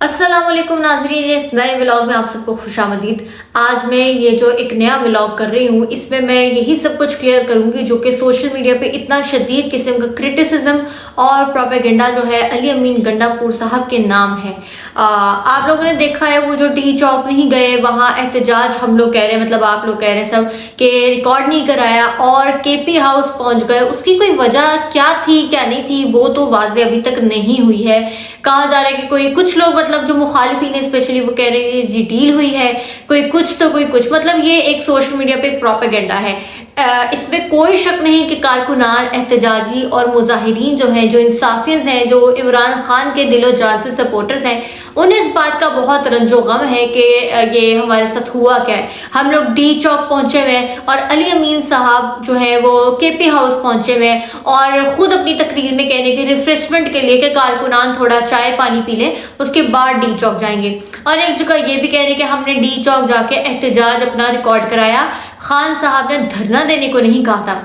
अस्सलाम वालेकुम नाजरीन, इस नए व्लॉग में आप सबको खुशामदीद। आज मैं ये जो एक नया व्लॉग कर रही हूँ इसमें मैं यही सब कुछ क्लियर करूँगी जो कि सोशल मीडिया पे इतना शदीद किस्म का क्रिटिसिज्म और प्रोपेगेंडा जो है अली अमीन गंडापुर साहब के नाम है। आप लोगों ने देखा है वो जो टी चौक नहीं गए, वहाँ एहतजाज हम लोग कह रहे हैं, मतलब आप लोग कह रहे हैं सब कि रिकॉर्ड नहीं कराया और केपी हाउस पहुँच गए। उसकी कोई वजह क्या थी क्या नहीं थी वो तो वाज़े अभी तक नहीं हुई है। कहा जा रहा है कि कोई कुछ लोग मतलब जो मुखालिफिन है स्पेशली वो कह रहे हैं कि जी डील हुई है, कोई कुछ तो कोई कुछ, मतलब ये एक सोशल मीडिया पे प्रोपेगेंडा है। इसमें कोई शक नहीं कि कारकुनान, एहतजाजी और मुजाहिरीन जो हैं, जो इंसाफियंस हैं, जो इमरान खान के दिलो जान से सपोर्टर्स हैं, उन्हें इस बात का बहुत रंजो गम है कि ये हमारे साथ हुआ क्या है। हम लोग डी चौक पहुंचे हुए हैं और अली अमीन साहब जो है वो केपी हाउस पहुंचे हुए हैं और खुद अपनी तकरीर में कहने के रिफ्रेशमेंट के लिए कि कारकुनान थोड़ा चाय पानी पी लें, उसके बाद डी चौक जाएंगे। और एक जगह ये भी कह रहे हैं कि हमने डी चौक जाके एहतजाज अपना रिकॉर्ड कराया, खान साहब ने धरना देने को नहीं कहा था।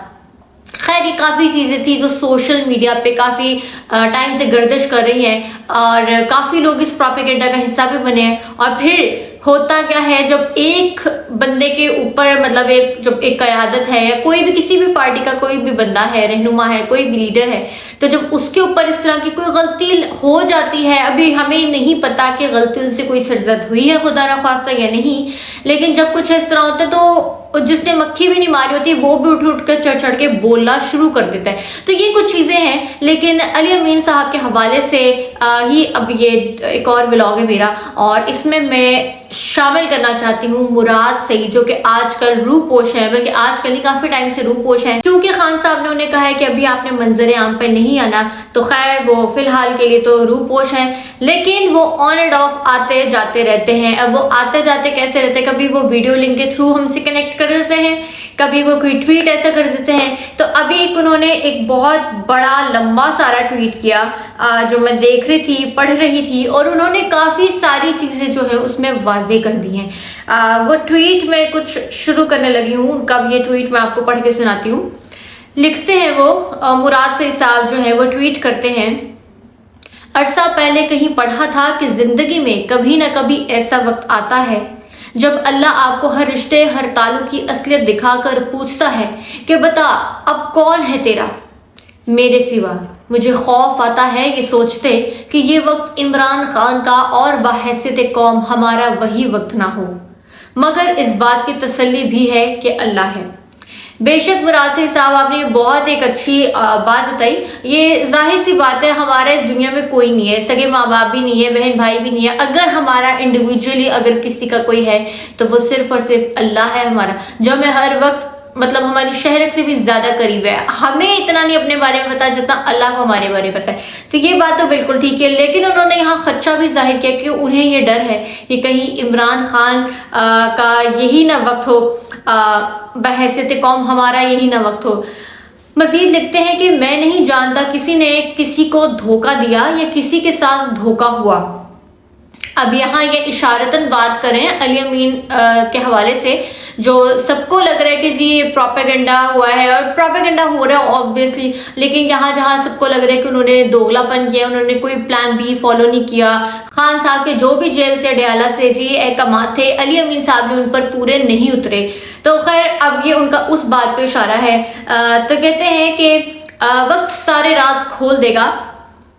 खैर ये काफ़ी चीज़ें थी जो सोशल मीडिया पे काफ़ी टाइम से गर्दिश कर रही हैं और काफ़ी लोग इस प्रोपेगेंडा का हिस्सा भी बने हैं। और फिर होता क्या है, जब एक बंदे के ऊपर मतलब जब एक क़यादत है या कोई भी किसी भी पार्टी का कोई भी बंदा है, रहनुमा है, कोई भी लीडर है, तो जब उसके ऊपर इस तरह की कोई गलती हो जाती है, अभी हमें नहीं पता कि गलती उनसे कोई सरजद हुई है खुदा ना खास्ता या नहीं, लेकिन जब कुछ इस तरह होता है तो जिसने मक्खी भी नहीं मारी होती वो भी उठ कर चढ़ चढ़ के बोलना शुरू कर देता है। तो ये कुछ चीज़ें हैं, लेकिन अली अमीन साहब के हवाले से ही अब ये एक और व्लॉग है मेरा और इसमें मैं शामिल करना चाहती हूँ मुराद सईद, जो कि आजकल रूपोश है, बल्कि आजकल ही काफ़ी टाइम से रूपोश हैं। क्योंकि खान साहब ने उन्हें कहा है कि अभी आपने मंजर आम पर नहीं आना, तो खैर वो फिलहाल के लिए तो रूपोश हैं, लेकिन वो ऑन एंड ऑफ आते जाते रहते हैं। अब वो आते जाते कैसे रहते हैं, कभी वो वीडियो लिंक के थ्रू हमसे कनेक्ट कर देते हैं, कभी वो कोई ट्वीट ऐसा कर देते हैं। तो अभी उन्होंने एक बहुत बड़ा लंबा सारा ट्वीट किया जो मैं देख रही थी, पढ़ रही थी, और उन्होंने काफ़ी सारी चीज़ें जो है उसमें वाजे कर दी हैं। वो ट्वीट में कुछ शुरू करने लगी हूँ उनका, ये ट्वीट मैं आपको पढ़ के सुनाती हूँ। लिखते हैं वो मुराद सईद साहब जो है वो ट्वीट करते हैं, अरसा पहले कहीं पढ़ा था कि ज़िंदगी में कभी ना कभी ऐसा वक्त आता है जब अल्लाह आपको हर रिश्ते, हर ताल्लुक की असलियत दिखाकर पूछता है कि बता अब कौन है तेरा मेरे सिवा। मुझे खौफ आता है ये सोचते कि ये वक्त इमरान खान का और बाहैसियत कौम हमारा वही वक्त ना हो, मगर इस बात की तसल्ली भी है कि अल्लाह है। बेशक मुराद सईद साहब आपने बहुत एक अच्छी बात बताई। ये जाहिर सी बात है, हमारा इस दुनिया में कोई नहीं है, सगे माँ बाप भी नहीं है, बहन भाई भी नहीं है। अगर हमारा इंडिविजुअली अगर किसी का कोई है तो वो सिर्फ और सिर्फ अल्लाह है हमारा, जो हमें हर वक्त मतलब हमारी शहरत से भी ज़्यादा करीब है। हमें इतना नहीं अपने बारे में पता जितना अल्लाह को हमारे बारे में पता है। तो ये बात तो बिल्कुल ठीक है, लेकिन उन्होंने यहाँ खदशा भी जाहिर किया कि उन्हें ये डर है कि कहीं इमरान खान का यही ना वक्त हो, बहैसियत कौम हमारा यही ना वक्त हो। मजीद लिखते हैं कि मैं नहीं जानता किसी ने किसी को धोखा दिया या किसी के साथ धोखा हुआ। अब यहाँ ये इशारतन बात करें अली अमीन के हवाले से, जो सबको लग रहा है कि जी ये प्रोपेगेंडा हुआ है, और प्रोपेगेंडा हो रहा है ऑब्वियसली, लेकिन यहाँ जहाँ सबको लग रहा है कि उन्होंने दोगलापन किया, उन्होंने कोई प्लान बी फॉलो नहीं किया। खान साहब के जो भी जेल से अडयाला से जी अहकामात थे, अली अमीन साहब ने उन पर पूरे नहीं उतरे। तो खैर अब ये उनका उस बात पे इशारा है। तो कहते हैं कि वक्त सारे राज खोल देगा।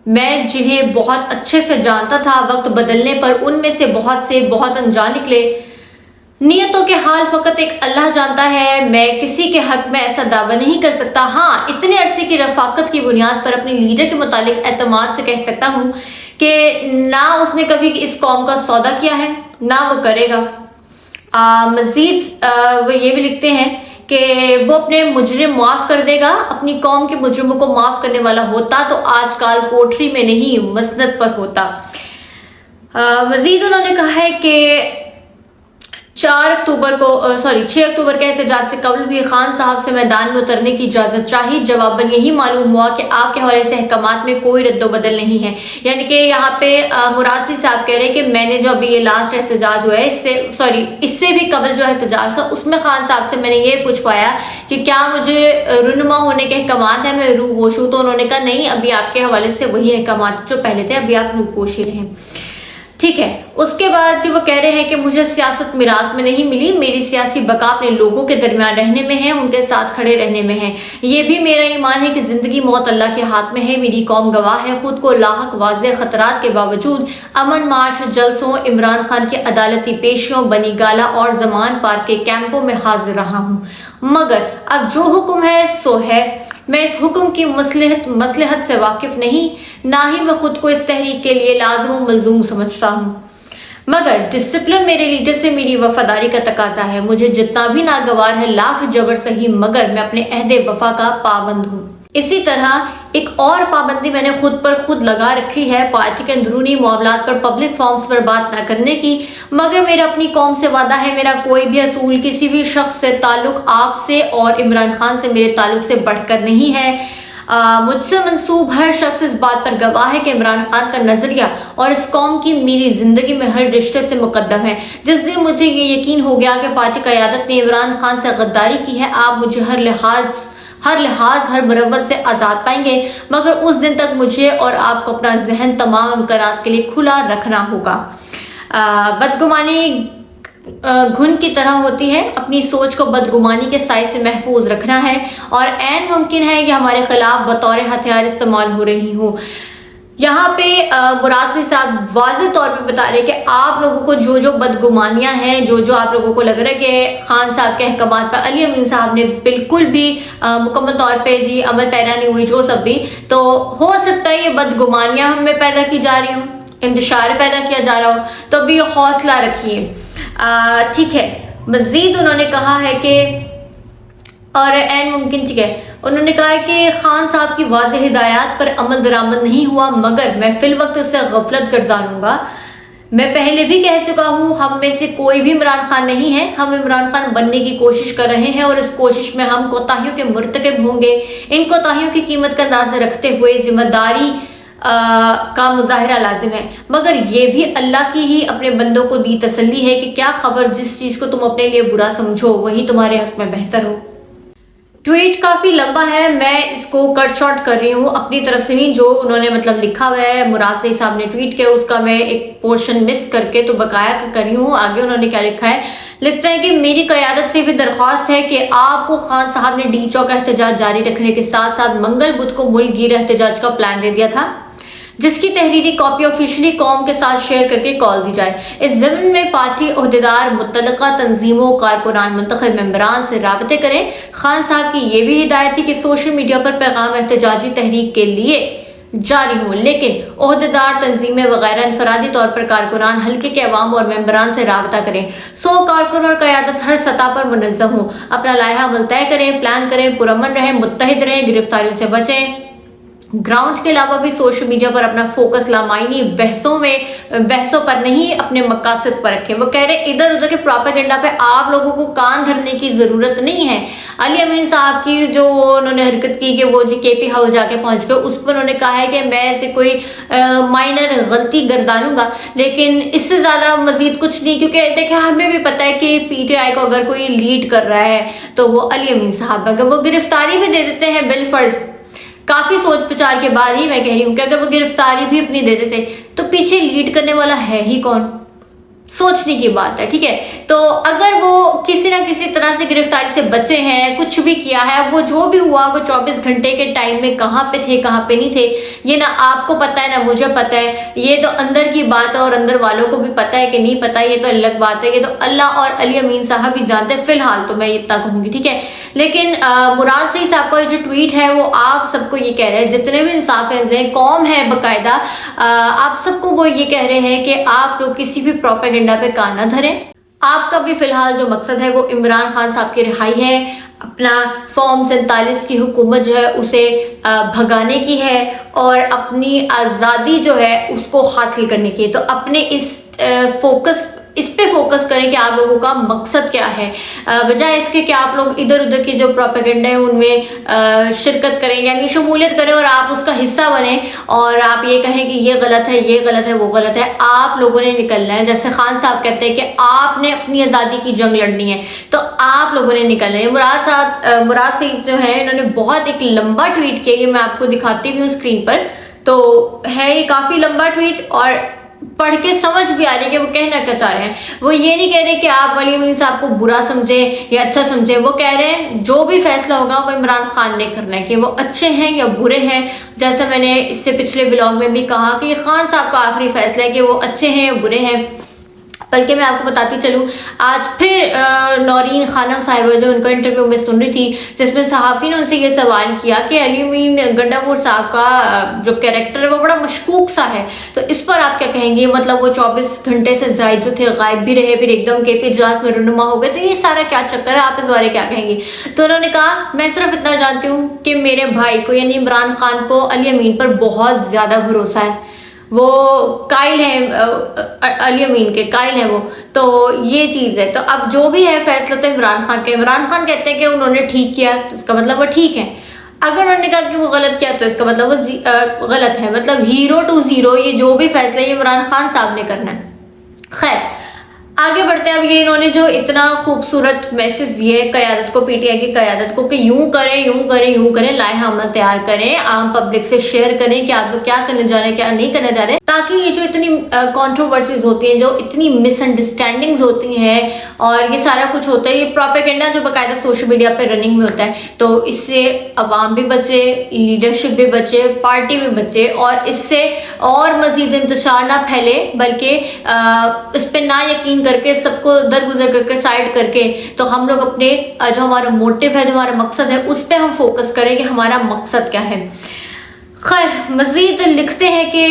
मैं जिन्हें बहुत अच्छे से जानता था, वक्त बदलने पर उनमें से बहुत अनजान निकले। नियतों के हाल फकत एक अल्लाह जानता है। मैं किसी के हक में ऐसा दावा नहीं कर सकता। हाँ, इतने अरसे की रफाकत की बुनियाद पर अपने लीडर के मुतालिक एतमाद से कह सकता हूँ कि ना उसने कभी इस कौम का सौदा किया है, ना वो करेगा। मज़ीद वो ये भी लिखते हैं कि वो अपने मुजरिम माफ़ कर देगा। अपनी कौम के मुजरिमों को माफ़ करने वाला होता तो आजकल कोठरी में नहीं मसनद पर होता। मज़ीद उन्होंने कहा है कि 6 अक्टूबर के एहतजाज से कबल भी खान साहब से मैदान में उतरने की इजाज़त चाहिए। जवाबन यही मालूम हुआ कि आपके हवाले से अहकामात में कोई रद्दोबदल नहीं है। यानी कि यहाँ पे मुराद सईद साहब कह रहे हैं कि मैंने जो अभी ये लास्ट एहतजाज हुआ है, इससे भी कबल जो एहतजाज था उसमें खान साहब से मैंने ये पूछवाया कि क्या मुझे रुनमा होने के अहकामात हैं, मैं रूपोश हूँ। तो उन्होंने कहा नहीं, अभी आपके हवाले से वही अहकामात जो पहले थे, अभी आप रूपोश ही रहें। ٹھیک ہے، اس کے بعد جو وہ کہہ رہے ہیں کہ مجھے سیاست میراث میں نہیں ملی، میری سیاسی بقا اپنے لوگوں کے درمیان رہنے میں ہے، ان کے ساتھ کھڑے رہنے میں ہے۔ یہ بھی میرا ایمان ہے کہ زندگی موت اللہ کے ہاتھ میں ہے، میری قوم گواہ ہے، خود کو لاحق واضح خطرات کے باوجود امن مارچ جلسوں، عمران خان کی عدالتی پیشیوں، بنی گالہ اور زمان پارک کے کیمپوں میں حاضر رہا ہوں، مگر اب جو حکم ہے سو ہے۔ میں اس حکم کی مصلحت سے واقف نہیں، نہ ہی میں خود کو اس تحریک کے لیے لازم و ملزوم سمجھتا ہوں، مگر ڈسپلن میرے لیڈر سے میری وفاداری کا تقاضا ہے۔ مجھے جتنا بھی ناگوار ہے لاکھ جبر سہی، مگر میں اپنے عہد وفا کا پابند ہوں۔ اسی طرح ایک اور پابندی میں نے خود پر خود لگا رکھی ہے، پارٹی کے اندرونی معاملات پر پبلک فارمز پر بات نہ کرنے کی، مگر میرا اپنی قوم سے وعدہ ہے، میرا کوئی بھی اصول کسی بھی شخص سے تعلق آپ سے اور عمران خان سے میرے تعلق سے بڑھ کر نہیں ہے۔ مجھ سے منسوب ہر شخص اس بات پر گواہ ہے کہ عمران خان کا نظریہ اور اس قوم کی میری زندگی میں ہر رشتے سے مقدم ہے۔ جس دن مجھے یہ یقین ہو گیا کہ پارٹی قیادت نے عمران خان سے غداری کی ہے، آپ مجھے ہر لحاظ ہر مروت سے آزاد پائیں گے، مگر اس دن تک مجھے اور آپ کو اپنا ذہن تمام امکانات کے لیے کھلا رکھنا ہوگا۔ بدگمانی گھن کی طرح ہوتی ہے، اپنی سوچ کو بدگمانی کے سائے سے محفوظ رکھنا ہے، اور عین ممکن ہے کہ ہمارے خلاف بطور ہتھیار استعمال ہو رہی ہوں۔ یہاں پہ مراد صاحب واضح طور پہ بتا رہے کہ آپ لوگوں کو جو بدگمانیاں ہیں، جو آپ لوگوں کو لگ رہا ہے کہ خان صاحب کے احکامات پر علی امین صاحب نے بالکل بھی مکمل طور پہ عمل پیرا نہیں ہوئی، جو سب بھی، تو ہو سکتا ہے یہ بدگمانیاں ہم میں پیدا کی جا رہی ہوں، انتشار پیدا کیا جا رہا ہو، تو بھی حوصلہ رکھیے۔ ٹھیک ہے، مزید انہوں نے کہا ہے کہ اور عین ممکن، ٹھیک ہے، انہوں نے کہا ہے کہ خان صاحب کی واضح ہدایات پر عمل درآمد نہیں ہوا، مگر میں فی الوقت اس سے غفلت گردانوں گا۔ میں پہلے بھی کہہ چکا ہوں، ہم میں سے کوئی بھی عمران خان نہیں ہے، ہم عمران خان بننے کی کوشش کر رہے ہیں، اور اس کوشش میں ہم کوتاہیوں کے مرتکب ہوں گے۔ ان کوتاہیوں کی قیمت کا اندازہ رکھتے ہوئے ذمہ داری کا مظاہرہ لازم ہے، مگر یہ بھی اللہ کی ہی اپنے بندوں کو دی تسلی ہے کہ کیا خبر جس چیز کو تم اپنے لیے برا سمجھو وہی تمہارے حق میں بہتر ہو۔ ٹویٹ کافی لمبا ہے، میں اس کو کٹ شارٹ کر رہی ہوں اپنی طرف سے نہیں، جو انہوں نے لکھا ہوا ہے، مراد صاحب نے ٹویٹ کیا، اس کا میں ایک پورشن مس کر کے تو بقایا کر رہی ہوں۔ آگے انہوں نے کیا لکھا ہے، لکھتا ہے کہ میری قیادت سے بھی درخواست ہے کہ آپ کو خان صاحب نے ڈی چوک احتجاج جاری رکھنے کے ساتھ ساتھ منگل بدھ کو ملک گیر احتجاج کا پلان دے دیا تھا، جس کی تحریری کاپی آفیشلی قوم کے ساتھ شیئر کر کے کال دی جائے۔ اس ضمن میں پارٹی عہدیدار متعلقہ تنظیموں، کارکنان، منتخب ممبران سے رابطے کریں۔ خان صاحب کی یہ بھی ہدایت تھی کہ سوشل میڈیا پر پیغام احتجاجی تحریک کے لیے جاری ہوں، لیکن عہدیدار، تنظیمیں وغیرہ انفرادی طور پر کارکنان، حلقے کے عوام اور ممبران سے رابطہ کریں۔ کارکن اور قیادت ہر سطح پر منظم ہوں، اپنا لائحہ عمل طے کریں، پلان کریں، پرامن رہیں، متحد رہیں، گرفتاریوں سے بچیں۔ گراؤنڈ کے علاوہ بھی سوشل میڈیا پر اپنا فوکس لامعنی بحثوں پر نہیں، اپنے مقاصد پر رکھیں۔ وہ کہہ رہے ادھر ادھر کے پروپیگنڈا پہ آپ لوگوں کو کان دھرنے کی ضرورت نہیں ہے۔ علی امین صاحب کی جو انہوں نے حرکت کی کہ وہ کے پی ہاؤس جا کے پہنچ گئے، اس پر انہوں نے کہا ہے کہ میں ایسے کوئی مائنر غلطی گردانوں گا، لیکن اس سے زیادہ مزید کچھ نہیں، کیونکہ دیکھیں ہمیں بھی پتہ ہے کہ پی ٹی آئی کو اگر کوئی لیڈ کر رہا ہے تو وہ علی امین صاحب، اگر وہ گرفتاری بھی دے دیتے ہیں بالفرض، کافی سوچ بچار کے بعد ہی میں کہہ رہی ہوں کہ اگر وہ گرفتاری بھی اپنی دے دیتے تو پیچھے لیڈ کرنے والا ہے ہی کون؟ سوچنے کی بات ہے، ٹھیک ہے۔ تو اگر وہ کسی نہ کسی طرح سے گرفتاری سے بچے ہیں، کچھ بھی کیا ہے، وہ جو بھی ہوا، وہ 24 گھنٹے کے ٹائم میں کہاں پہ تھے، کہاں پہ نہیں تھے، یہ نہ آپ کو پتہ ہے نہ مجھے پتہ ہے، یہ تو اندر کی بات ہے، اور اندر والوں کو بھی پتہ ہے کہ نہیں پتہ، یہ تو الگ بات ہے، یہ تو اللہ اور علی امین صاحب ہی جانتے ہیں۔ فی الحال تو میں اتنا کہوں گی، ٹھیک ہے۔ لیکن مراد صاحب کا جو ٹویٹ ہے وہ آپ سب کو یہ کہہ رہے ہیں، جتنے بھی انصاف ہیں، قوم ہے باقاعدہ، آپ سب کو وہ یہ کہہ رہے ہیں کہ آپ لوگ کسی بھی پروپیگنڈا پہ کان نہ دھریں۔ آپ کا بھی فی الحال جو مقصد ہے وہ عمران خان صاحب کی رہائی ہے، اپنا فارم 47 کی حکومت جو ہے اسے بھگانے کی ہے، اور اپنی آزادی جو ہے اس کو حاصل کرنے کی ہے۔ تو اپنے اس پہ فوکس کریں کہ آپ لوگوں کا مقصد کیا ہے، بجائے اس کے کہ آپ لوگ ادھر ادھر کی جو پروپیگنڈا ہے ان میں شرکت کریں، یعنی شمولیت کریں اور آپ اس کا حصہ بنیں، اور آپ یہ کہیں کہ یہ غلط ہے، یہ غلط ہے، وہ غلط ہے۔ آپ لوگوں نے نکلنا ہے، جیسے خان صاحب کہتے ہیں کہ آپ نے اپنی آزادی کی جنگ لڑنی ہے، تو آپ لوگوں نے نکلنا ہے۔ مراد صاحب جو ہے انہوں نے بہت ایک لمبا ٹویٹ کیا، یہ میں آپ کو دکھاتی بھی ہوں اسکرین پر، تو ہے یہ کافی لمبا ٹویٹ، اور पढ़ के समझ भी आ रही है कि वो कहना क्या चाह रहे हैं। वो ये नहीं कह रहे कि आप अली अमीन साहब को बुरा समझे या अच्छा समझे, वो कह रहे हैं जो भी फैसला होगा वो इमरान खान ने करना है, कि वो अच्छे हैं या बुरे हैं। जैसा मैंने इससे पिछले ब्लॉग में भी कहा कि खान साहब का आखिरी फैसला है कि वो अच्छे हैं या बुरे हैं। बल्कि मैं आपको बताती चलूँ, आज फिर नौरीन खानम साहिबा जो उनका इंटरव्यू में सुन रही थी, जिसमें सहाफ़ी ने उनसे ये सवाल किया कि अली अमीन गंडापुर साहब का जो कैरेक्टर है वो बड़ा मशकूक सा है, तो इस पर आप क्या कहेंगे? मतलब वो 24 घंटे से ज़ायद जो थे गायब भी रहे, फिर एकदम के इजलास में रुनुमा हो गए, तो ये सारा क्या चक्कर है, आप इस बारे क्या कहेंगे? तो उन्होंने कहा, मैं सिर्फ इतना जानती हूँ कि मेरे भाई को यानी इमरान खान को अली अमीन पर बहुत ज़्यादा भरोसा है, वो कायल है, अली अमीन के कायल है वो, तो ये चीज़ है। तो अब जो भी है फैसला तो इमरान खान का, इमरान खान कहते हैं कि उन्होंने ठीक किया तो इसका मतलब वो ठीक है, अगर उन्होंने कहा कि वो गलत किया तो इसका मतलब वो गलत है। मतलब 0 to 0 ये जो भी फैसला ये इमरान खान साहब ने करना है। खैर आगे बढ़ते हैं। अब ये इन्होंने जो इतना खूबसूरत मैसेज दिए क़यादत को, पीटीआई की क़यादत को, कि यूं करें यूं करें यूं करें, लाइहा अमल तैयार करें, आम पब्लिक से शेयर करें कि आप लोग क्या करने जा रहे हैं क्या नहीं करने जा रहे हैं, ताकि ये जो इतनी कंट्रोवर्सीज होती हैं, जो इतनी मिसअंडरस्टैंडिंग्स होती हैं और ये सारा कुछ होता है, ये प्रोपेगेंडा जो बाकायदा सोशल मीडिया पे रनिंग में होता है, तो इससे अवाम भी बचे, लीडरशिप भी बचे, पार्टी भी बचे, और इससे और मजीद इंतशार ना फैले, बल्कि इस पर ना यकीन करके सबको दरगुजर करके साइड करके, तो हम लोग अपने जो हमारा मोटिव है, जो हमारा मकसद है, उस पर हम फोकस करें कि हमारा मकसद क्या है। खैर मजीद लिखते हैं कि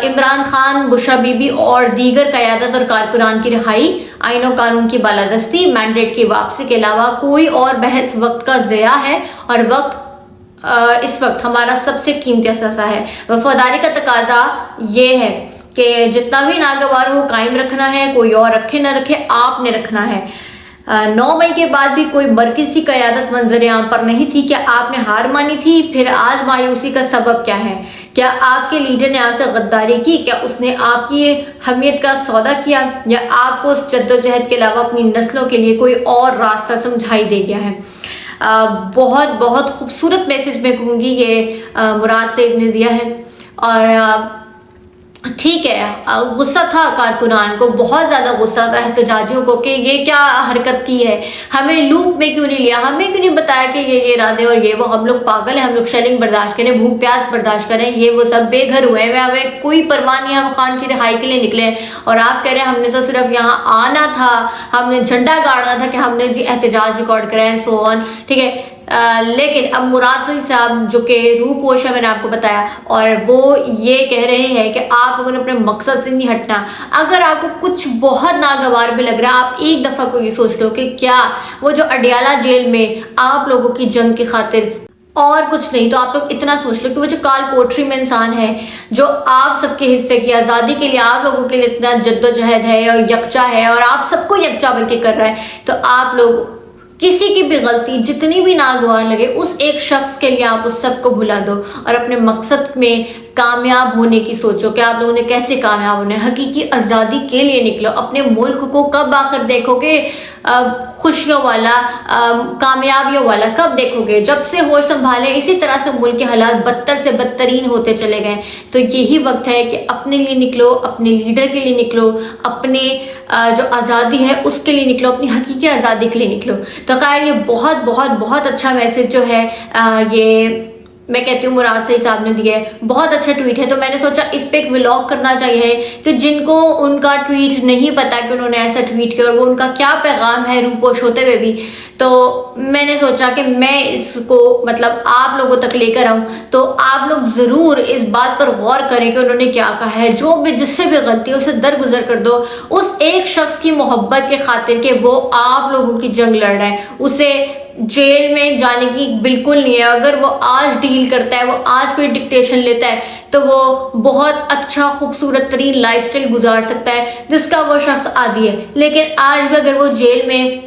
इमरान खान, बुशरा बीबी और दीगर क़यादत और कारकुनान की रिहाई, आईन और कानून की बालादस्ती, मैंडेट की वापसी के अलावा कोई और बहस वक्त का ज़या है, और वक्त इस वक्त हमारा सबसे कीमती असासा है। वफादारी का तकाजा ये है कि जितना भी नागवार हो कायम रखना है, कोई और रखे ना रखे, आपने रखना है। 9 मई के बाद भी कोई मरकज़ी क़यादत मंजर आम पर नहीं थी। क्या आपने हार मानी थी? फिर आज मायूसी का सबब क्या है? क्या आपके लीडर ने आपसे गद्दारी की? क्या उसने आपकी हमीयत का सौदा किया, या आपको उस जद्दोजहद के अलावा अपनी नस्लों के लिए कोई और रास्ता समझाई दे गया है? बहुत बहुत खूबसूरत मैसेज मैं कहूँगी ये मुराद सईद ने दिया है। और ठीक है, गुस्सा था कारकुनान को, बहुत ज़्यादा गुस्सा था एहतजाजियों को कि ये क्या हरकत की है, हमें लूप में क्यों नहीं लिया, हमें क्यों नहीं बताया कि ये इरादे और ये वो, हम लोग पागल हैं, हम लोग शेलिंग बर्दाश्त करें, भूख प्यास बर्दाश्त करें, ये वो सब बेघर हुए हैं, हमें कोई परवाह नहीं, हम खान की रिहाई के लिए निकले हैं, और आप कह रहे हैं हमने तो सिर्फ यहाँ आना था, हमने झंडा गाड़ना था कि हमने जी एहतजाज रिकॉर्ड करें एंड सो ऑन। ठीक है, लेकिन अब मुराद सईद साहब जो कि रूपोश है, मैंने आपको बताया, और वो ये कह रहे हैं कि आप लोगों ने अपने मकसद से नहीं हटना। अगर आपको कुछ बहुत नागवार भी लग रहा है, आप एक दफ़ा को ये सोच लो कि क्या वो जो अडियाला जेल में आप लोगों की जंग की खातिर और कुछ नहीं, तो आप लोग इतना सोच लो कि वो जो काल कोठरी में इंसान है, जो आप सबके हिस्से की आज़ादी के लिए, आप लोगों के लिए इतना जद्दोजहद है और यकजा है, और आप सबको यकजा बल्कि कर रहा है, तो आप लोग किसी की भी गलती जितनी भी नागवार लगे, उस एक शख्स के लिए आप उस सब को भुला दो और अपने मकसद में कामयाब होने की सोचो कि आप लोगों ने कैसे कामयाब होना है। हकीकी आज़ादी के लिए निकलो। अपने मुल्क को कब आखिर देखोगे खुशियों वाला, कामयाबियों वाला कब देखोगे? जब से होश संभाले इसी तरह से मुल्क के हालात बदतर से बदतरीन होते चले गए। तो यही वक्त है कि अपने लिए निकलो, अपने लीडर के लिए निकलो, अपने जो आज़ादी है उसके लिए निकलो, अपनी हकीकी आज़ादी के लिए निकलो। तो खैर ये बहुत बहुत बहुत अच्छा मैसेज जो है ये मैं कहती हूँ मुराद सईद साहब ने दिया है। बहुत अच्छा ट्वीट है, तो मैंने सोचा इस पे एक व्लॉग करना चाहिए कि जिनको उनका ट्वीट नहीं पता कि उन्होंने ऐसा ट्वीट किया और वो उनका क्या पैगाम है रूपोश होते हुए भी, तो मैंने सोचा कि मैं इसको मतलब आप लोगों तक लेकर आऊँ। तो आप लोग ज़रूर इस बात पर गौर करें कि उन्होंने क्या कहा है। जो भी जिससे भी गलती है उसे दरगुजर कर दो, उस एक शख्स की मोहब्बत के खातिर कि वो आप लोगों की जंग लड़ रहा है, उसे जेल में जाने की बिल्कुल नहीं है। अगर वो आज डील करता है, वो आज कोई डिक्टेशन लेता है, तो वो बहुत अच्छा खूबसूरत तरीन लाइफस्टाइल गुजार सकता है जिसका वो शख्स आदी है। लेकिन आज भी अगर वो जेल में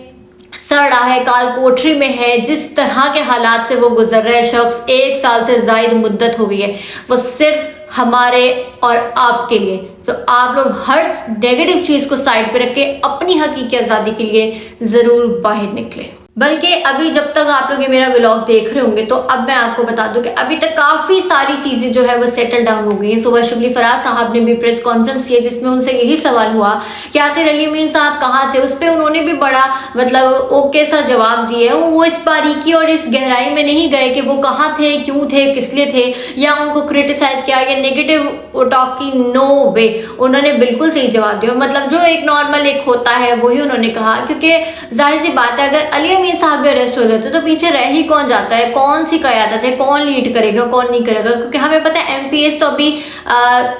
सड़ रहा है, काल कोठरी में है, जिस तरह के हालात से वो गुजर रहा है शख्स, 1 साल से ज़ायद मुद्दत हो गई है, वो सिर्फ हमारे और आपके लिए। तो आप लोग हर नेगेटिव चीज़ को साइड पे रख के अपनी हकीकी आज़ादी के लिए ज़रूर बाहर निकलें। बल्कि अभी जब तक आप लोग ये मेरा व्लॉग देख रहे होंगे तो अब मैं आपको बता दूं कि अभी तक काफ़ी सारी चीज़ें जो है वो सेटल डाउन हो गई हैं। सुबह शिबली फराज साहब ने भी प्रेस कॉन्फ्रेंस किया जिसमें उनसे यही सवाल हुआ कि आखिर अली अमीन साहब कहाँ थे। उस पर उन्होंने भी बड़ा मतलब ओके सा जवाब दिया है। वो इस बारीकी और इस गहराई में नहीं गए कि वो कहाँ थे, क्यों थे, किस लिए थे, या उनको क्रिटिसाइज किया या नेगेटिव टॉक की। नो वे, उन्होंने बिल्कुल सही जवाब दिया। मतलब जो एक नॉर्मल एक होता है वही उन्होंने कहा, क्योंकि जाहिर सी बात है अगर अली अमीन साहब भी अरेस्ट हो जाते तो पीछे रह ही कौन जाता है, कौन सी क़यादत है, कौन लीड करेगा, कौन नहीं करेगा। क्योंकि हमें पता है एमपीएस तो अभी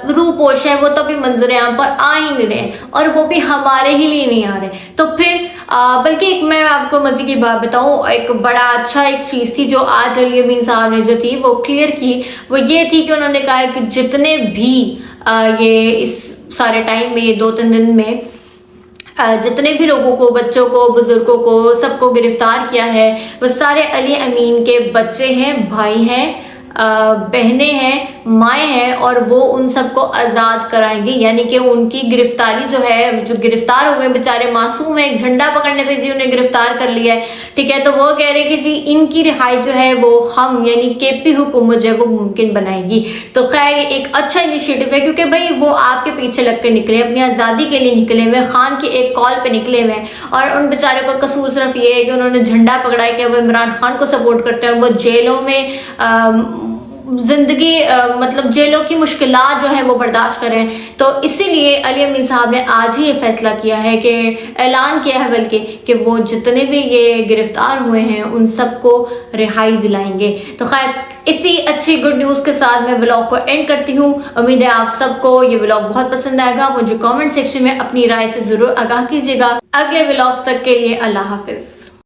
रूपोश है, वो तो अभी मंजर आम पर आ ही नहीं रहे और वो भी हमारे ही लिए नहीं आ रहे। तो फिर बल्कि एक मैं आपको मजे की बात बताऊं, एक बड़ा अच्छा एक चीज़ थी जो आज अली अमीन साहब ने जो थी वो क्लियर की, वो ये थी कि उन्होंने कहा कि जितने भी ये इस सारे टाइम में, ये 2-3 दिन में जितने भी लोगों को, बच्चों को, बुजुर्गों को, सबको गिरफ्तार किया है वो सारे अली अमीन के बच्चे हैं, भाई हैं, बहनें हैं, माएँ हैं, और वो उन सबको आज़ाद कराएंगे। यानी कि उनकी गिरफ्तारी जो है, जो गिरफ्तार हुए बेचारे मासूम हैं, एक झंडा पकड़ने पे जी उन्हें गिरफ्तार कर लिया है, ठीक है। तो वो कह रहे हैं कि जी इनकी रिहाई जो है वो हम यानी केपी हुकूमत जो है वो मुमकिन बनाएगी। तो खैर एक अच्छा इनिशिएटिव है, क्योंकि भाई वो आपके पीछे लग के निकले, अपनी आज़ादी के लिए निकले हुए, खान की एक कॉल पे निकले हुए हैं, और उन बेचारे का कसूर सिर्फ ये है कि उन्होंने झंडा पकड़ा है कि वो इमरान खान को सपोर्ट करते हैं। वो जेलों में जिंदगी मतलब जेलों की मुश्किलात जो है वो बर्दाश्त करें। तो इसीलिए अली अमीन साहब ने आज ही ये फैसला किया है कि ऐलान किया है बल्कि कि वो जितने भी ये गिरफ्तार हुए हैं उन सबको रिहाई दिलाएंगे। तो खैर इसी अच्छी गुड न्यूज़ के साथ मैं व्लॉग को एंड करती हूँ। उम्मीद है आप सबको ये व्लॉग बहुत पसंद आएगा। मुझे कमेंट सेक्शन में अपनी राय से ज़रूर आगाह कीजिएगा। अगले व्लॉग तक के लिए अल्लाह हाफिज़।